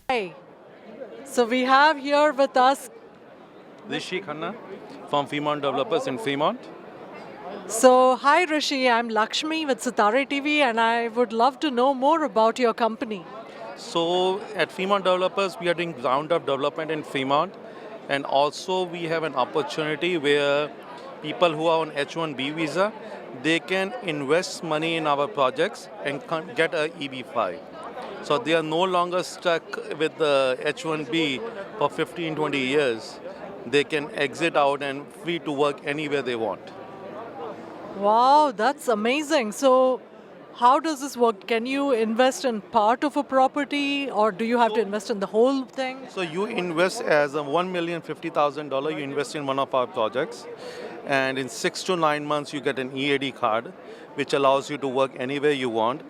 Hi. So we have here with us. Rishi Khanna from Fremont Developers in Fremont. So, hi Rishi, I'm Lakshmi with Sitare TV, and I would love to know more about your company. So at Fremont Developers, we are doing ground up development in Fremont, and also we have an opportunity where people who are on H-1B visa, they can invest money in our projects and get a EB-5. So they are no longer stuck with the H-1B for 15, 20 years. They can exit out and free to work anywhere they want. Wow, that's amazing. So, how does this work? Can you invest in part of a property, or do you have to invest in the whole thing? So you invest as a $1,050,000. You invest in one of our projects, and in 6 to 9 months you get an EAD card, which allows you to work anywhere you want.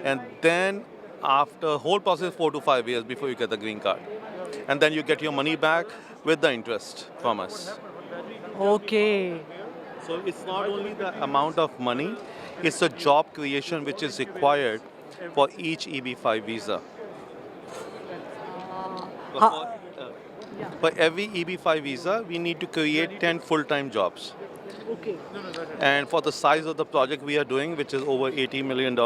And then after whole process 4 to 5 years before you get the green card, and then you get your money back with the interest from us. Okay. So it's not only the amount of money; it's the job creation which is required for each EB-5 visa. For, Ha- uh, yeah. for every EB-5 visa, we need to create 10 full-time jobs. Okay. And for the size of the project we are doing, which is over $80 million,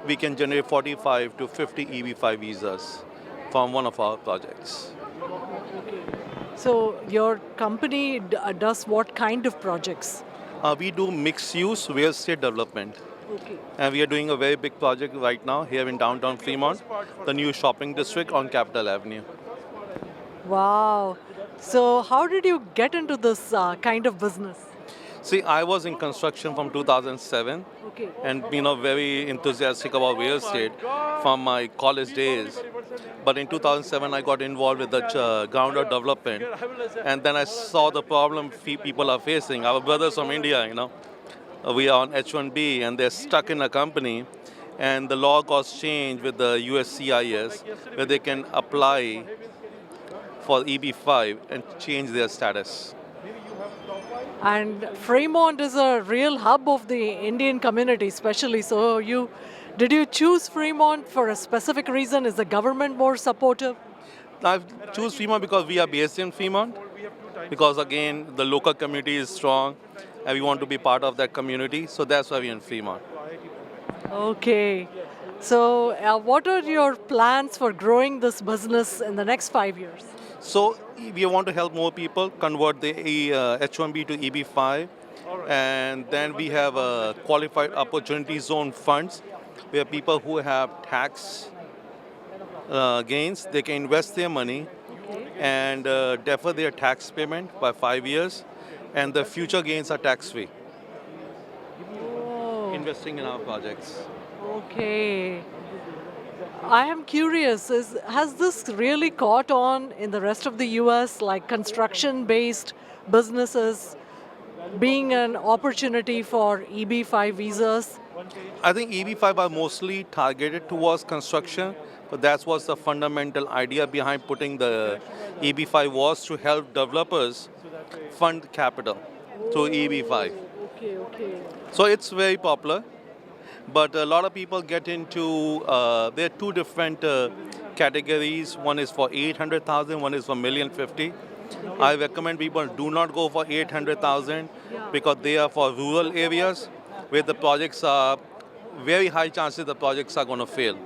we can generate 45 to 50 EB-5 visas from one of our projects. So, your company does what kind of projects? We do mixed-use real estate development. Okay. And we are doing a very big project right now here in downtown Fremont, the new shopping district on Capitol Avenue. Wow. So, how did you get into this kind of business? See, I was in construction from 2007 Okay. and very enthusiastic about real estate from my college days. But in 2007, I got involved with the ground up development, and then I saw the problem people are facing. Our brothers from India, we are on H-1B, and they're stuck in a company, and the law got changed with the USCIS, where they can apply for EB-5 and change their status. And Fremont is a real hub of the Indian community, especially. So, did you choose Fremont for a specific reason? Is the government more supportive? I choose Fremont because we are based in Fremont, because again, the local community is strong and we want to be part of that community. So that's why we're in Fremont. Okay. So, what are your plans for growing this business in the next 5 years? So we want to help more people convert the H1B to EB5. And then we have qualified opportunity zone funds where people who have tax gains, they can invest their money and defer their tax payment by 5 years. And the future gains are tax free, Oh, investing in our projects. okay. I am curious, has this really caught on in the rest of the US, like construction based businesses being an opportunity for EB5 visas? I think EB5 are mostly targeted towards construction, but that was the fundamental idea behind putting the EB5 was to help developers fund capital through EB5. Okay, okay. So it's very popular, but a lot of people get into, there are two different categories. One is for 800,000, one is for 1,050,000. I recommend people do not go for 800,000 because they are for rural areas where the projects are very high chances the projects are going to fail.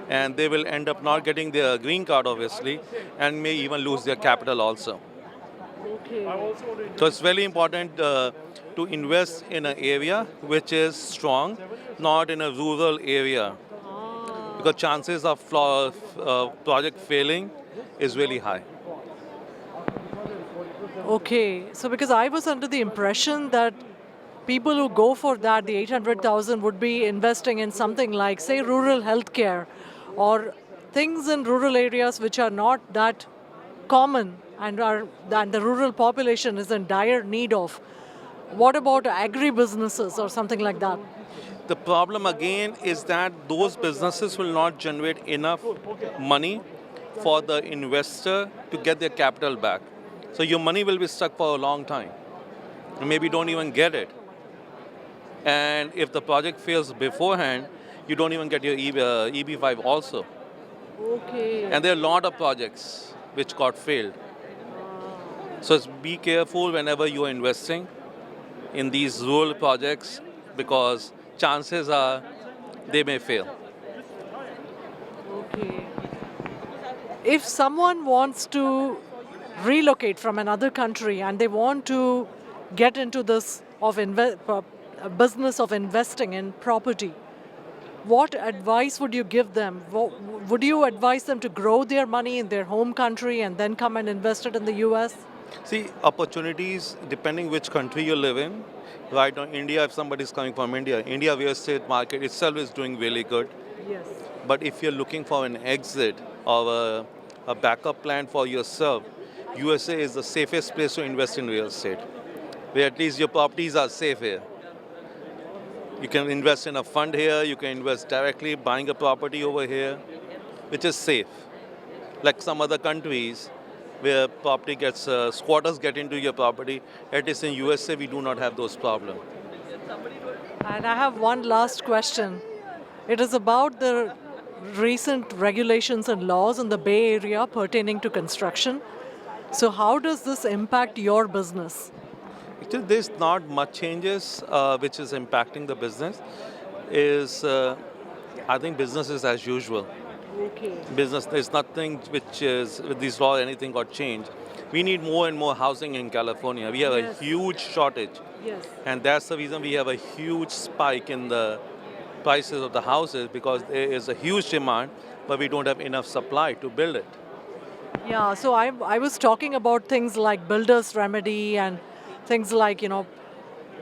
And they will end up not getting their green card, obviously, and may even lose their capital also. Okay. So it's very important to invest in an area which is strong, not in a rural area, because chances of project failing is really high. Okay, so because I was under the impression that people who go for that, the 800,000, would be investing in something like, say, rural healthcare or things in rural areas which are not that common and the rural population is in dire need of. What about agribusinesses or something like that? The problem again is that those businesses will not generate enough money for the investor to get their capital back. So your money will be stuck for a long time. And maybe don't even get it. And if the project fails beforehand, you don't even get your EB5 also. Okay. And there are a lot of projects which got failed. So be careful whenever you are investing in these rural projects because chances are they may fail. Okay. If someone wants to relocate from another country and they want to get into this business of investing in property, what advice would you give them? Would you advise them to grow their money in their home country and then come and invest it in the US? See, opportunities depending which country you live in. Right now, India, if somebody is coming from India real estate market itself is doing really good. Yes. But if you're looking for an exit or a backup plan for yourself, USA is the safest place to invest in real estate, where at least your properties are safe here. You can invest in a fund here, you can invest directly buying a property over here, which is safe. Like some other countries where property gets, squatters get into your property, at least in USA we do not have those problems. And I have one last question. It is about the recent regulations and laws in the Bay Area pertaining to construction. So, how does this impact your business? Actually, there's not much changes which is impacting the business. I think business is as usual. Okay. Business, there's nothing which is with these laws anything got changed. We need more and more housing in California. We have Yes. a huge shortage, Yes. and that's the reason we have a huge spike in the prices of the houses because there is a huge demand, but we don't have enough supply to build it. Yeah, so I was talking about things like builder's remedy and things like,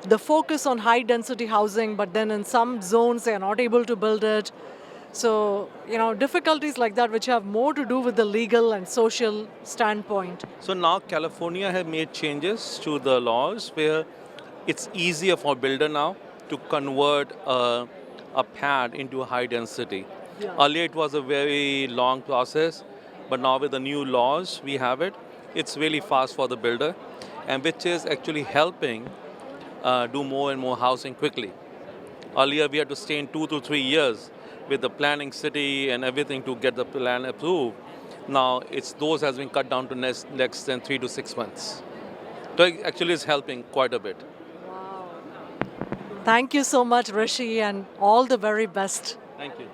the focus on high density housing, but then in some zones they are not able to build it. So, difficulties like that, which have more to do with the legal and social standpoint. So now California have made changes to the laws where it's easier for builder now to convert a pad into a high density. Yeah. Earlier it was a very long process, but now with the new laws we have it. It's really fast for the builder, and which is actually helping do more and more housing quickly. Earlier we had to stay in 2 to 3 years with the planning city and everything to get the plan approved. Now those has been cut down to less than 3 to 6 months. So it actually is helping quite a bit. Thank you so much, Rishi, and all the very best. Thank you.